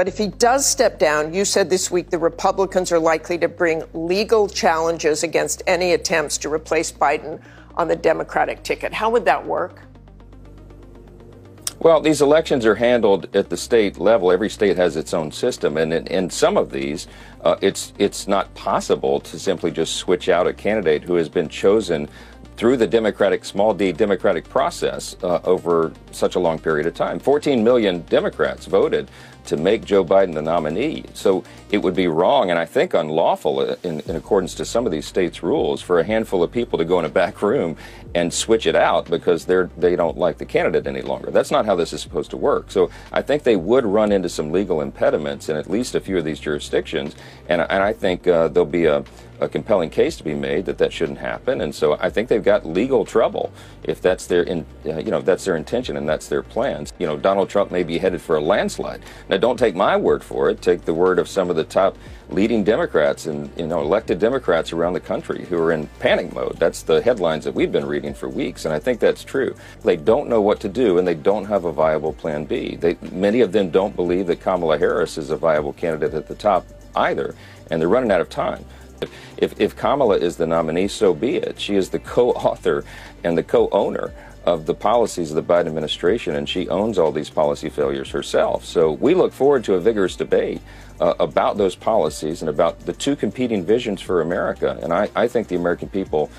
But if he does step down, you said this week the Republicans are likely to bring legal challenges against any attempts to replace Biden on the Democratic ticket. How would that work? Well, these elections are handled at the state level. Every state has its own system, and in some of these, it's not possible to simply just switch out a candidate who has been chosen through the Democratic, small d Democratic process over such a long period of time. 14 million Democrats voted to make Joe Biden the nominee. So it would be wrong and I think unlawful in accordance to some of these states' rules for a handful of people to go in a back room and switch it out because they don't like the candidate any longer. That's not how this is supposed to work. So I think they would run into some legal impediments in at least a few of these jurisdictions. And I think there'll be a compelling case to be made that shouldn't happen. And so I think they've got legal trouble if that's their if that's their intention and that's their plans. Donald Trump may be headed for a landslide. Now, don't take my word for it. Take the word of some of the top leading Democrats and elected Democrats around the country who are in panic mode. That's the headlines that we've been reading for weeks, and I think that's true. They don't know what to do, and they don't have a viable plan B. Many of them don't believe that Kamala Harris is a viable candidate at the top either, and they're running out of time. If Kamala is the nominee, so be it. She is the co-author and the co-owner of the policies of the Biden administration, and she owns all these policy failures herself. So we look forward to a vigorous debate about those policies and about the two competing visions for America. And I think the American people